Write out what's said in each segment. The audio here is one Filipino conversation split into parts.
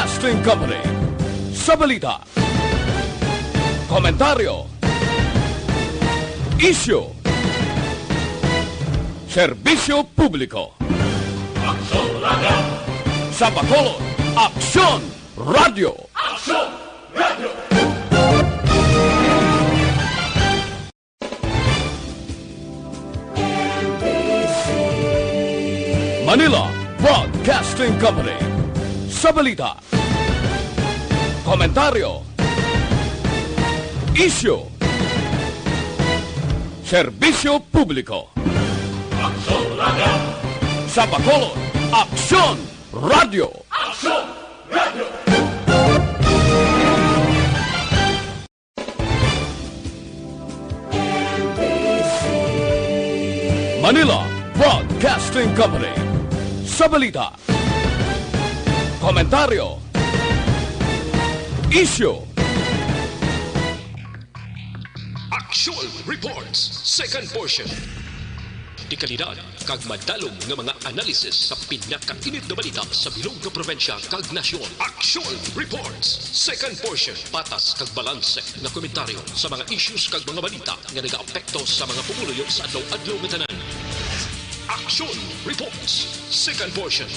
Broadcasting Company. Sa balita, komentaryo, isyu, serbisyo publiko. Aksyon Radio! Sa Bacolod, Aksyon Radio! Aksyon Radio! Manila Broadcasting Company. Sa balita, komentaryo, isyu, serbisyo publiko. Aksyon Radio! Sa Bacolod, Aksyon Radio! Aksyon Radio! Manila Broadcasting Company. Sa balita, komentaryo, isyu, Actual Reports, second portion. Di kalidad, kag madalom nga mga analisis sa pinakainit na balita sa bilog na probinsya kag nasyon. Actual Reports, second portion. Patas kag balanse nga komentaryo sa mga issues kag mga balita nga nagaapekto sa mga pumuluyo sa adlaw-adlaw nga tanan. Action Reports, second portion.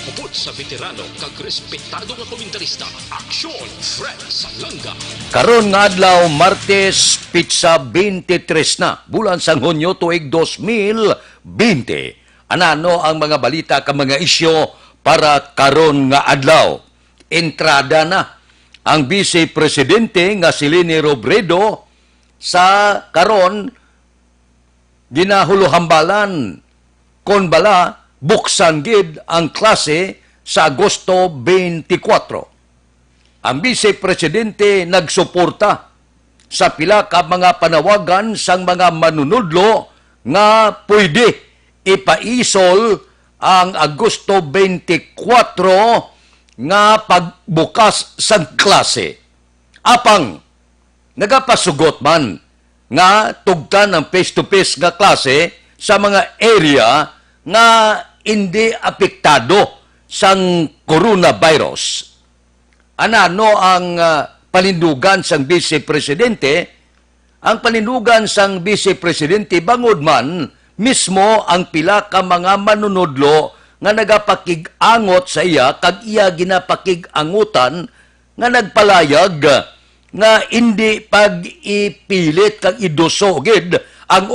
Upod sa veterano kag respetado nga komentarista, Action Fred Salanga. Karon nga adlaw Martes pitsa 23 na bulan sang Hunyo tuig 2020. Anano ang mga balita ka mga isyo para karon nga adlaw? Entrada na ang Vice Presidente nga si Leni Robredo sa karon ginahuluhambalan kon bala buksan gid ang klase sa Agosto 24. Ang Vice Presidente nagsuporta sa pila ka mga panawagan sang mga manunudlo nga pwede ipaisol ang Agosto 24 nga pagbukas sang klase. Apang nagapasugot man nga tugtan ang face-to-face nga klase sa mga area nga hindi apektado sang coronavirus. Anano ang panindugan sang Vice Presidente? Ang panindugan sang Vice Presidente bangod man mismo ang pila ka mga manunudlo nga nagapakig-angot sa iya kag iya ginapakig-angutan nga nagpalayag nga hindi pag-ipilit kag idusogid ang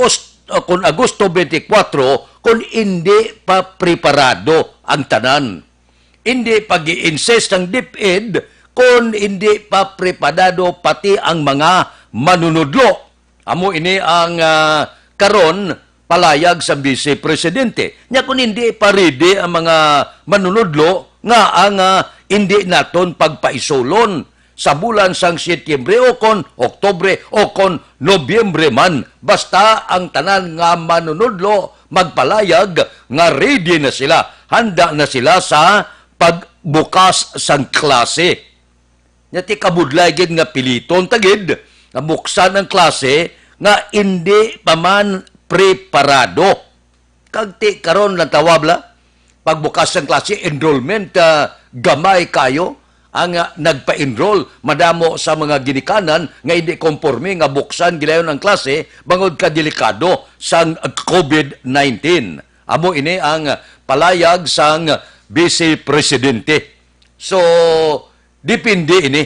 kung Agosto 24 kung hindi pa preparado ang tanan. Hindi pag-i-insist ang DepEd kung hindi pa preparado pati ang mga manunudlo. Amo ini ang karon palayag sa Vice Presidente. Nya kung hindi pa ready ang mga manunudlo nga ang hindi naton pagpaisulon sa bulan sang Setyembre o kon Oktubre o kon Nobyembre man, basta ang tanan nga manunudlo magpalayag nga ready na sila, handa na sila sa pagbukas sang klase. Nyati kabudlay gid nga piliton tagid nga buksan ang klase nga hindi pa man preparado. Kagti karon lang tawabla pagbukas sang klase enrollment gamay kayo ang nagpa-enroll madamo sa mga ginikanan nga hindi konforme nga buksan gilayon ang klase bangod ka delikado sang COVID-19. Amo ini ang palayag sang Vice Presidente. So depende ini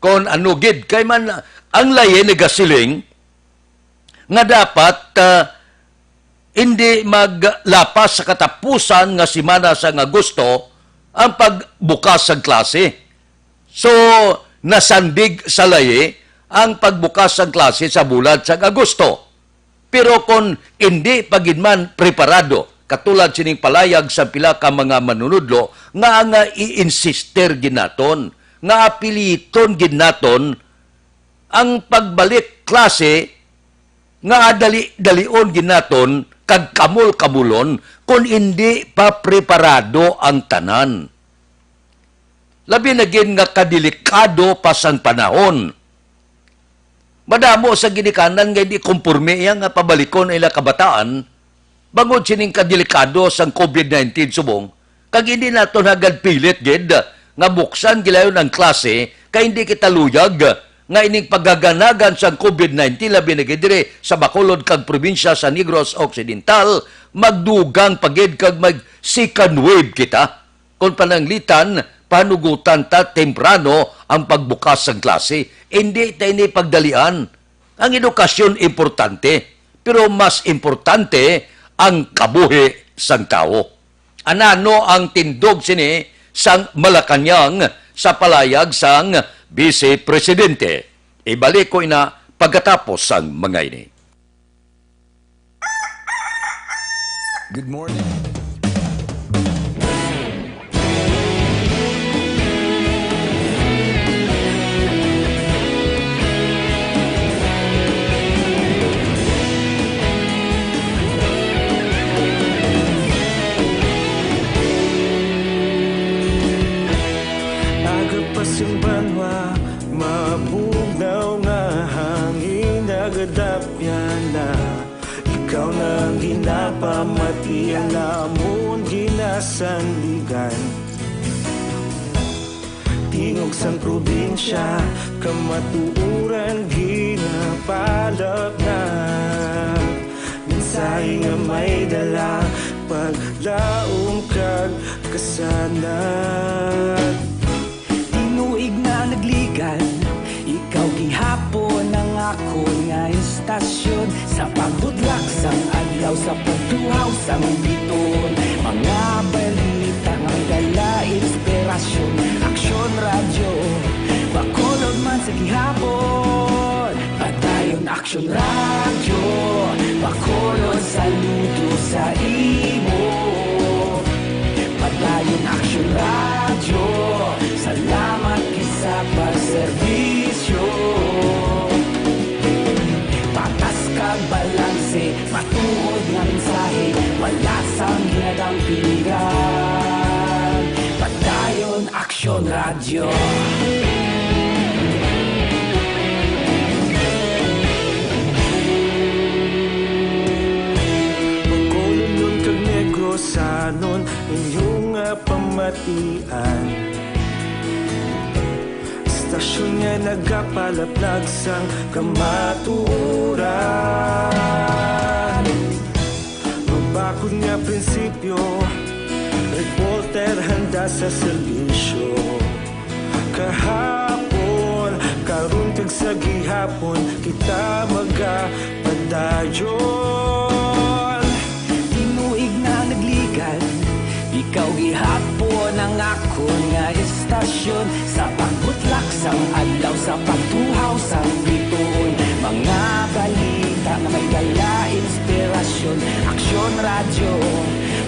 kon ano gid kay man ang laye nagasiling nga dapat hindi maglapas sa katapusan nga semana sa Agosto ang pagbukas sa klase. So, nasandig sa laye ang pagbukas sa klase sa bulan sa Agosto. Pero kung hindi pagidman preparado, katulad sining palayag sa pila ka mga manunudlo, nga i-insister ginaton, nga apiliton ginaton, ang pagbalik klase, nga dalion ginaton, kag kamul-kamulon kung hindi pa preparado ang tanan. Labi na gid nga kadelikado pa sang panahon. Madamo sa ginikanan nga hindi kumpurme nga pabalikon ila kabataan, bangod sining kadelikado sang COVID-19 subong, Kag hindi nato hagad pilit gid nga buksan gilayon ang klase kay hindi kita luyag nga ining paggaganagan sa COVID-19 labi na gid diri sa Bacolod kag probinsya sa Negros Occidental magdugang pagid kag mag second wave kita. Kung pananglitan panugutan ta temprano ang pagbukas ng klase. Hindi ta ini pagdalian. Ang edukasyon importante, pero mas importante ang kabuhi sang tao. Anano ang tindog sini sang Malacañang sa palayag sang Vice Presidente. Ibalik ko ina pagkatapos sang mga ini. Good morning. Pasing banwa, mabugnaw nga hangin nagadapyan na ikaw nang ginapamati ang namon ginasandigan. Tingog sang probinsya, kamatuuran ginapalap na minsay nga may dala paglaom kag kasanan. Tinuig na nagligan, ikaw gihapon ang ako nga istasyon sa pagbudlak sang adlaw sa pagtuhaw sang biton. Mga balita nga dala inspirasyon, aksyon radyo, Bacolod man sa gihapon. Padayon aksyon radyo, Bacolod saludo sa imo. Padayon aksyon radyo, salamat kisa pagserbisyo. Patas kag balanse, matuod nga mensahe, wala sang ginadang piligan. Padayon aksyon radyo. Bacolod nun kag Negrosanon, inyong pamatian. Stasyon nga nagapalaplag sang kamatuoran. Mabakod nga prinsipyo, reporter handa sa serbisyo. Kahapon, karon kag sa gihapon, kita magapadayon. Tinuig na nagligan, ikaw gihapon ang ako nga istasyon sa pagbutlak sang adlaw sa pagtuhaw sang biton. Mga balita na may dala inspirasyon, aksyon radyo,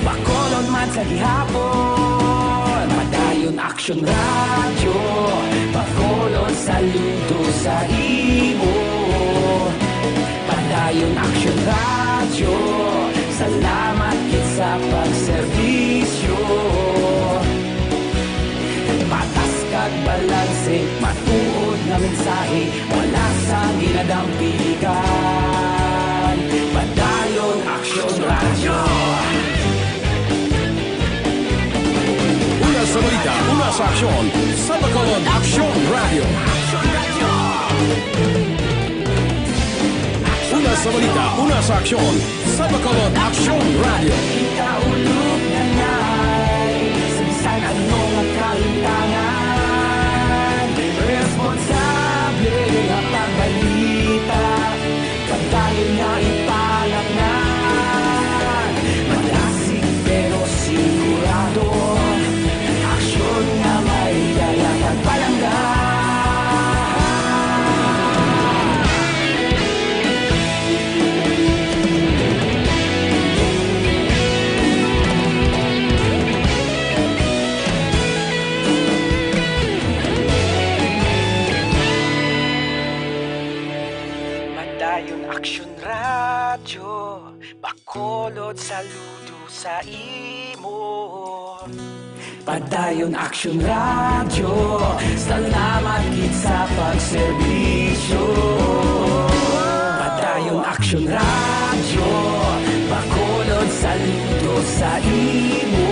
Bacolod man sa gihapon. Padayon aksyon radyo, Bacolod saludo sa imo. Padayon aksyon radyo, salamat kit sa pagserbisyo. Patas kag balanse, matuod nga mensahe, wala sang ginadang piligan. Padayon aksyon radyo. Una sa balita, una sa aksyon, sa Bacolod Aksyon Radio. Una sa balita, una sa aksyon, sa Bacolod Aksyon Radio. Ikaulog na na'y sabisan ano nga kalintangan. Responsable nga pagbalita, pagdayon nga ipalaknan. Malasig pero sigurado, aksyon nga may dala pagpalanggan. Padayon aksyon radyo, Bacolod saludo sa imo. Padayon aksyon radyo, salamat kit sa pagserbisyo. Padayon aksyon radyo, Bacolod saludo sa imo.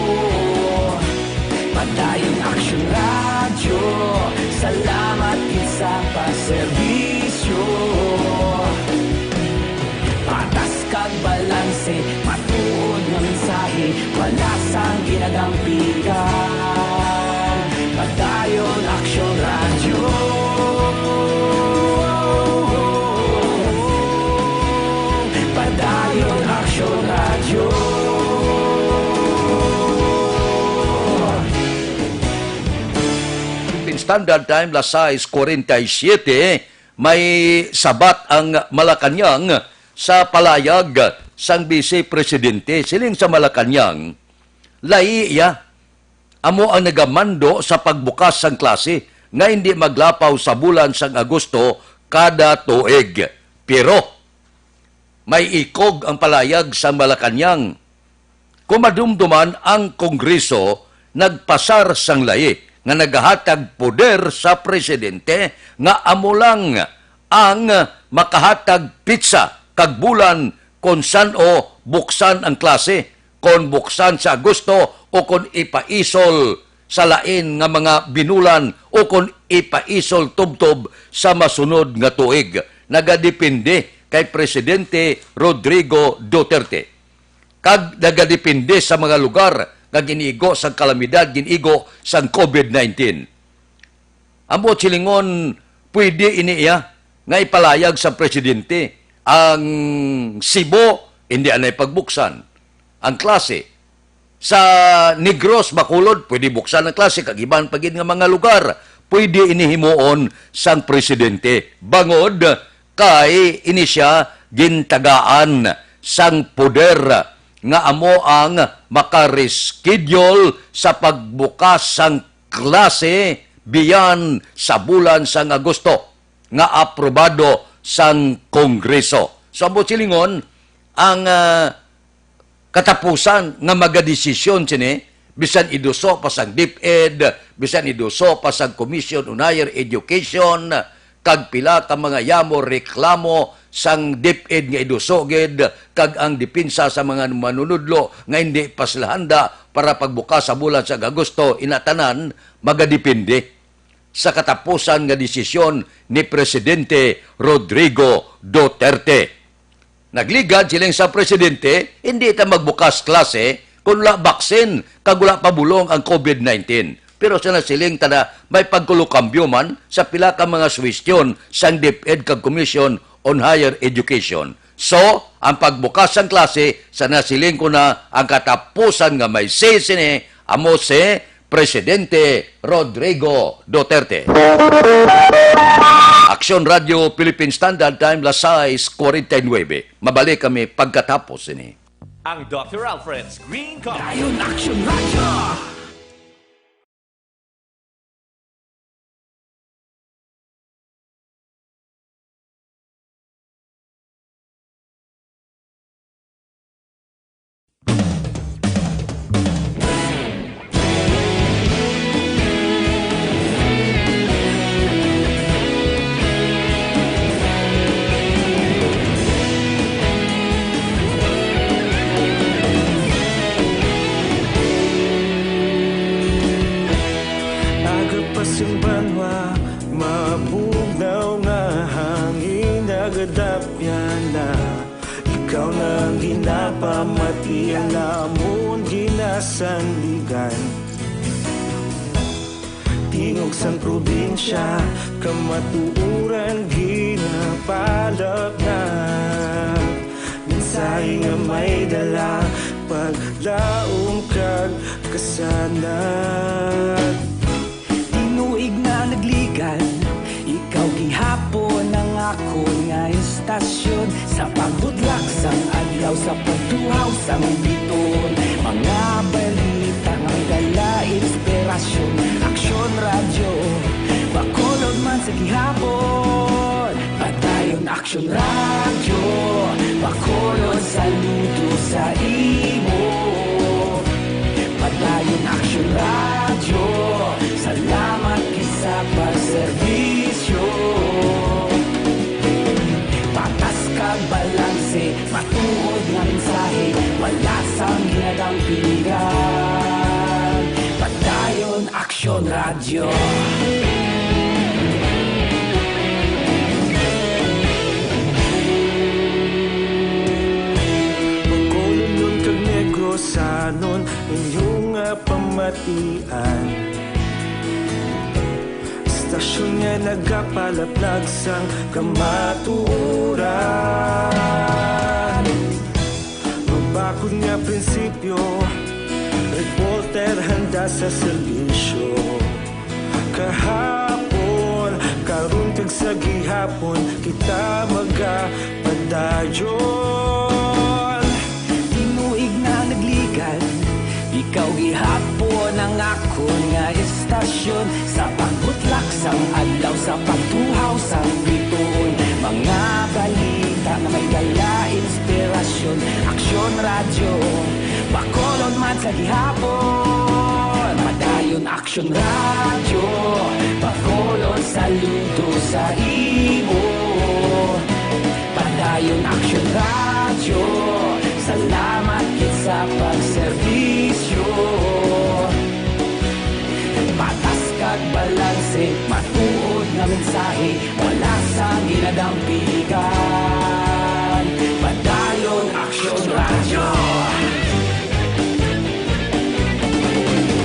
Patas kag balanse, matuod nga mensahe, wala sang ginagampikan. Padayon Aksyon Radio. Padayon Aksyon Radio. Standard Time, las 6:47, may sabat ang Malacanang sa palayag sang Vice Presidente. Siling sa Malacanang, laiya, amo ang nagamando sa pagbukas sang klase nga hindi maglapaw sa bulan sang Agosto kada tuig. Pero, may ikog ang palayag sa Malacanang. Kumadumduman ang Kongreso, nagpasar sang layi nga nagahatag poder sa presidente nga amo lang ang makahatag pizza kag bulan kung san o buksan ang klase, kung buksan sa Agosto o kung ipaisol sa lain nga mga binulan o kung ipaisol tubtob sa masunod nga tuig. Nagadepende kay Presidente Rodrigo Duterte. Kag nagadepende sa mga lugar nga ginigo sa kalamidad, ginigo sa COVID-19. Amo silingon, pwede iniya nga ipalayag sa presidente ang Cebu, hindi anay pagbuksan. Ang klase. Sa Negros, Bacolod, pwede buksan ang klase, kagiban pagin nga mga lugar, pwede inihimuon sang presidente. Bangod, kay ini siya gintagaan sang poder nga amo ang makareschedule sa pagbukas sang klase biyan sa bulan sang Agosto nga aprobado sang Kongreso. So, amo silingon, ang katapusan nga magadesisyon sini, bisan iduso pa sang DepEd, bisan iduso pa sang Commission on Higher Education, kag pila ka mga yamo reklamo sang DepEd nga idusoged kag ang depensa sa mga manunudlo nga hindi pa sila handa para pagbukas sa bulan sa Agosto, inatanan magadepende sa katapusan nga desisyon ni Presidente Rodrigo Duterte. Nagligad silang sa presidente, hindi ita magbukas klase kung wala baksin kag wala pabulong ang COVID-19. Pero sa nasiling tada may pagkulukambyo man sa pila ka mga suwestyon sang DepEd kag Commission on Higher Education. So, ang pagbukas ng klase, sa nasiling ko na ang katapusan nga may sesine, amo si Presidente Rodrigo Duterte. Aksyon Radio Philippine Standard Time, las 6:49. Mabalik kami pagkatapos ini. Ang Dr. Alfred's Green Coffee. Padayon Aksyon Radio. Simbanwa, mabugnaw nga hangin nagadapyan na. Ikaw nang ginapamati ang namon ginasandigan. Tingog sang probinsya, kamatuuran ginapalap na. Minsay nga may dala, paglaong kag kasanat. Tinuig na nagligan, ikaw gihapon ang ako nga istasyon. Sa pagbudlak sang adlaw, sa pagtuhaw sang biton. Mga balita nga dala inspirasyon. Aksyon Radio, Bacolod man sa gihapon. Padayon Aksyon Radio, Bacolod saludo sa imo. Padayon Aksyon Radio, salamat kisa pagserbisyo. Patas kag balanse, matuod nga mensahe, wala sang ginagampigan. Padayon Aksyon Radio. pamatian. Istasyon niya nagapalaplag sang kamatuuran. Magbakod nga prinsipyo, reporter handa sa serbisyo. Kahapon, karun kag sa gihapon, kita magapadayon. Tinuig na nagligan, ikaw gihapon ang akon nga istasyon. Sa pagbutlak sang adlaw, sa pagtuhaw sang bituon, mga balita na may dala inspirasyon. Aksyon radyo, Bacolod man sa gihapon. Madayon Aksyon radyo, Bacolod saludo sa imo. Padayon Aksyon radyo, salamat kit sa pagserbisyo. Patas kag balanse, matuod nga mensahe, wala sang ginadampigan. Padayon Aksyon radyo.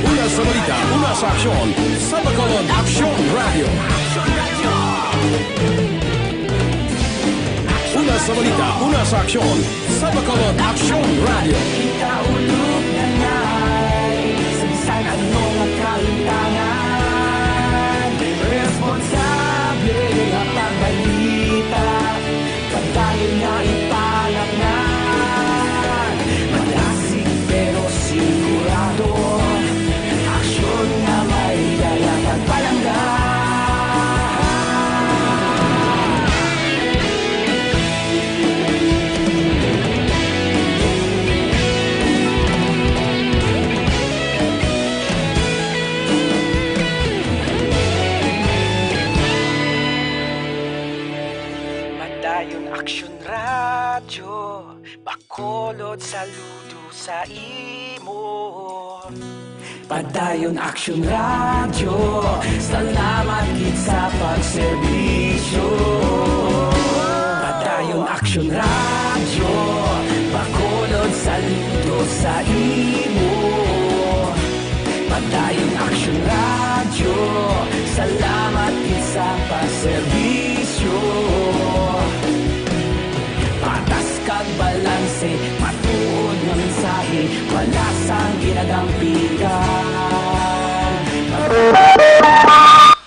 Una sa balita, una sa aksyon, sa Bacolod Aksyon Radio. Una sa balita, una sa aksyon, sa Bacolod Aksyon Radio. Ikaulog na ngay, sa bisan anong nagkalintangan. Responsable nga pagbalita, pagdayon nga ipalaknan. Malasig pero sigurado, aksyon nga may dala pagpalanggan. Padayon Aksyon radyo, Bacolod saludo sa imo. Padayon Aksyon radyo, salamat kit sa pagserbisyo. Padayon Aksyon radyo, Bacolod saludo sa imo. Padayon Aksyon radyo, salamat kit sa pagserbisyo. Patas kag balanse, matuod nga mensahe, wala sang ginadampigan.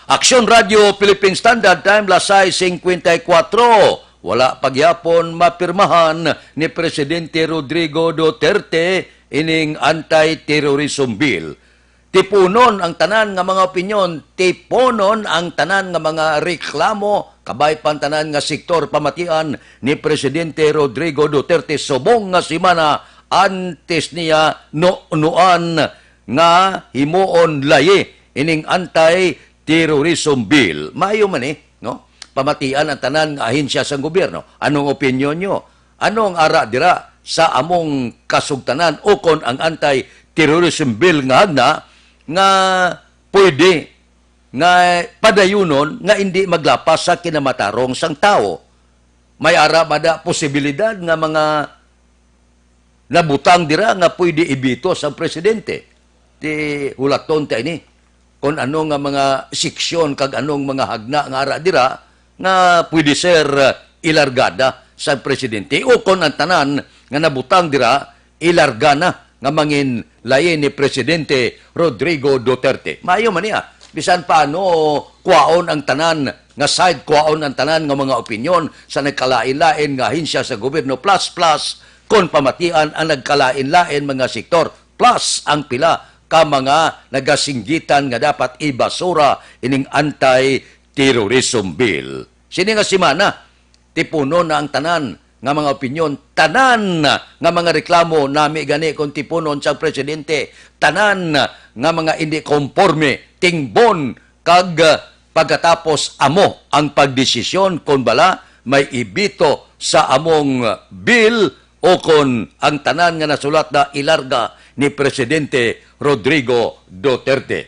Aksyon Radio Philippine Standard Time, Lasay 54. Wala pagyapon mapirmahan ni Presidente Rodrigo Duterte ining anti-terrorism bill. Tipunon ang tanan nga mga opinyon, tipunon ang tanan nga mga reklamo, kabay pantanan nga sektor pamatian ni Presidente Rodrigo Duterte subong nga semana antes niya nuan nga himuon layi ining anti-terrorism bill. Maayo man no? Pamatian ang tanan nga ahensya sa gobyerno. Anong opinyon nyo? Anong ara dira sa among kasugtanan ukon ang anti-terrorism bill nga hagna nga pwede nga padayunon nga hindi maglapas sa kinamatarong sang tao. May ara mada posibilidad nga mga nabutang dira nga pwede ibito sa presidente. Di hulaton ta ini kung ano nga mga seksyon kag anong mga hagna nga ara dira nga pwede ser ilargada sa presidente o kung ang tanan nga nabutang dira ilargana nga mangin lain ni Presidente Rodrigo Duterte. Maayo man niya. Bisan paano kuwaon ang tanan nga side, kuwaon ang tanan nga mga opinyon sa nagkalain-lain nga ahensya sa gobyerno plus kung pamatian ang nagkalain-lain mga sektor plus ang pila ka mga nagasinggitan nga dapat ibasura ining anti-terrorism bill. Sini nga semana, tipuno na ang tanan nga mga opinyon, tanan nga mga reklamo nami gani kung tipunon sa presidente, tanan nga mga hindi konforme, tingbon kag pagkatapos amo ang pagdesisyon kung bala may ibito sa among bill o kung ang tanan nga nasulat na ilarga ni Presidente Rodrigo Duterte.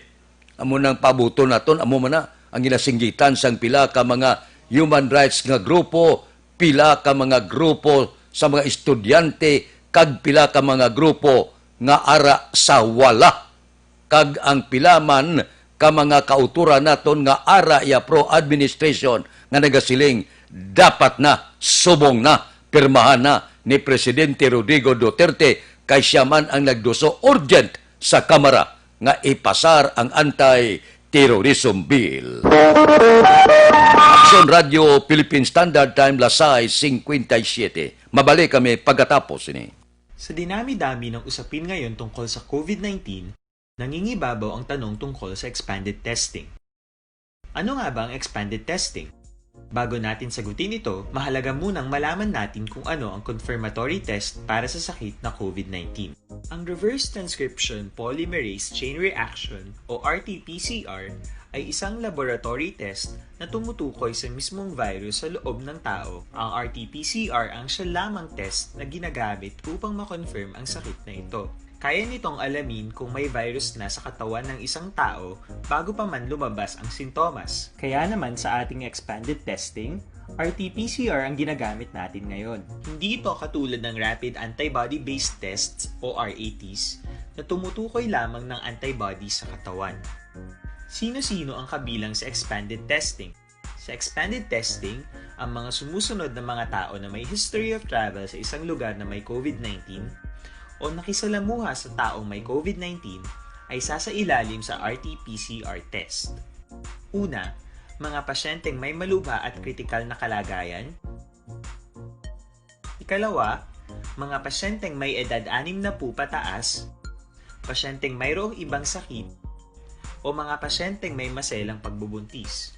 Amo nang pabuto naton, amo man na ang ginasinggitan sang pila ka mga human rights nga grupo, pila ka mga grupo sa mga estudyante, kag pila ka mga grupo nga ara sa wala kag ang pilaman ka mga kauturan naton nga ara ya pro administration nga nagasiling dapat na, subong na, pirmahan na ni Presidente Rodrigo Duterte kay siya man ang nagduso urgent sa Kamara nga ipasar ang anti-terrorism bill. Aksyon Radio Philippine Standard Time, Lasay 57. Mabalik kami pagkatapos ini. Sa dinami-dami ng usapin ngayon tungkol sa COVID-19, nangingibabaw ang tanong tungkol sa expanded testing. Ano nga ba ang expanded testing? Bago natin sagutin ito, mahalaga munang malaman natin kung ano ang confirmatory test para sa sakit na COVID-19. Ang reverse transcription polymerase chain reaction o RT-PCR ay isang laboratory test na tumutukoy sa mismong virus sa loob ng tao. Ang RT-PCR ang siya lamang test na ginagamit upang makonfirm ang sakit na ito. Kaya nitong alamin kung may virus na sa katawan ng isang tao bago pa man lumabas ang sintomas. Kaya naman sa ating expanded testing, RT-PCR ang ginagamit natin ngayon. Hindi ito katulad ng Rapid Antibody-Based Tests o RATs na tumutukoy lamang ng antibodies sa katawan. Sino-sino ang kabilang sa expanded testing? Sa expanded testing, ang mga sumusunod na mga tao na may history of travel sa isang lugar na may COVID-19 o nakisalamuha sa taong may COVID-19 ay sasailalim sa RT-PCR test. Una, mga pasyenteng may malubha at kritikal na kalagayan. Ikalawa, mga pasyenteng may edad 60 pataas, pasyenteng mayroong ibang sakit, o mga pasyenteng may maselang pagbubuntis.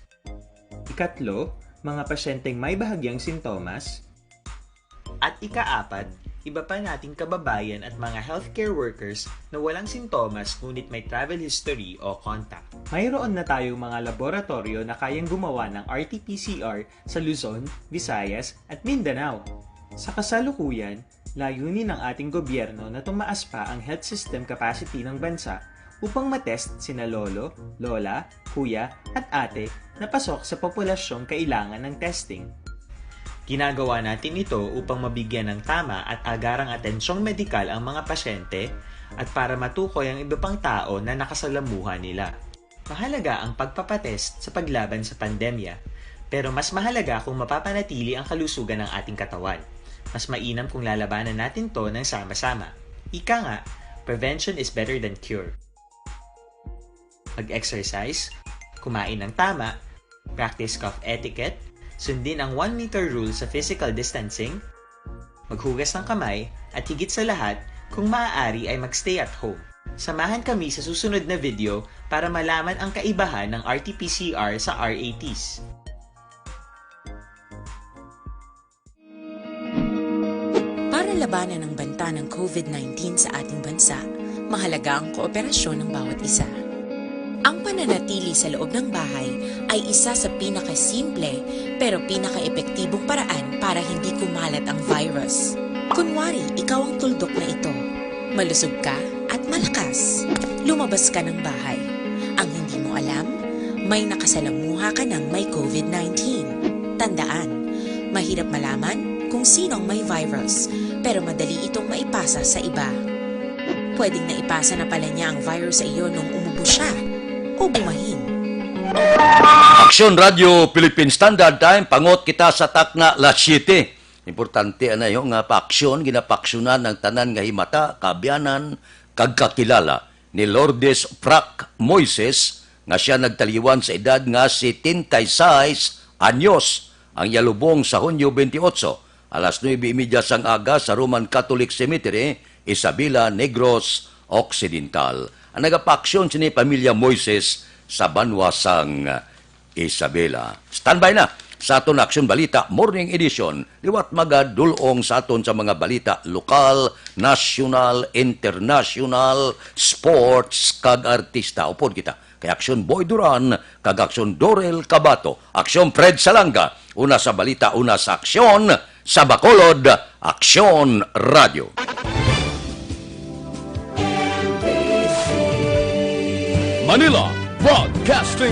Ikatlo, mga pasyenteng may bahagyang sintomas. At ikaapat, iba pa nating kababayan at mga healthcare workers na walang sintomas ngunit may travel history o contact. Mayroon na tayong mga laboratorio na kayang gumawa ng RT-PCR sa Luzon, Visayas at Mindanao. Sa kasalukuyan, layunin ng ating gobyerno na tumaas pa ang health system capacity ng bansa upang matest sina lolo, lola, kuya at ate na pasok sa populasyong kailangan ng testing. Ginagawa natin ito upang mabigyan ng tama at agarang atensyong medikal ang mga pasyente at para matukoy ang iba pang tao na nakasalamuha nila. Mahalaga ang pagpapatest sa paglaban sa pandemya, pero mas mahalaga kung mapapanatili ang kalusugan ng ating katawan. Mas mainam kung lalabanan natin to ng sama-sama. Ika nga, prevention is better than cure. Mag-exercise, kumain ng tama, practice cough etiquette, sundin ang 1 meter rule sa physical distancing, maghugas ng kamay, at higit sa lahat, kung maaari ay magstay at home. Samahan kami sa susunod na video para malaman ang kaibahan ng RT-PCR sa RATs. Para labanan ang banta ng COVID-19 sa ating bansa, mahalaga ang kooperasyon ng bawat isa. Ang pananatili sa loob ng bahay ay isa sa pinakasimple pero pinaka-epektibong paraan para hindi kumalat ang virus. Kunwari, ikaw ang tuldok na ito. Malusog ka at malakas. Lumabas ka ng bahay. Ang hindi mo alam, may nakasalamuha ka ng may COVID-19. Tandaan, mahirap malaman kung sino ang may virus, pero madali itong maipasa sa iba. Pwedeng naipasa na pala niya ang virus sa iyo nung umubo siya o bumahin. Aksyon Radio Philippine Standard Time, pangot kita sa takna las 7. Importante na yung nga paaksyon, ginapaksyonan ng tanan nga himata, kabyanan, kagkakilala ni Lourdes Frac Moises, nga siya nagtaliwan sa edad nga 76 anyos, ang yalubong sa Hunyo 28, alas 9:30 sang aga sa Roman Catholic Cemetery, Isabela, Negros Occidental. Ang nagapaksyon sini pamilya Moises sa Banwasang Isabela. Standby na sa aton Aksyon Balita Morning Edition. Liwat magadulong sa aton sa mga balita lokal, national, international, sports, kag artista. Upod kita kay Aksyon Boy Duran, kag Aksyon Dorel Cabato, Aksyon Fred Salanga. Una sa balita, una sa aksyon, sa Bacolod, Aksyon Radio. Manila Broadcasting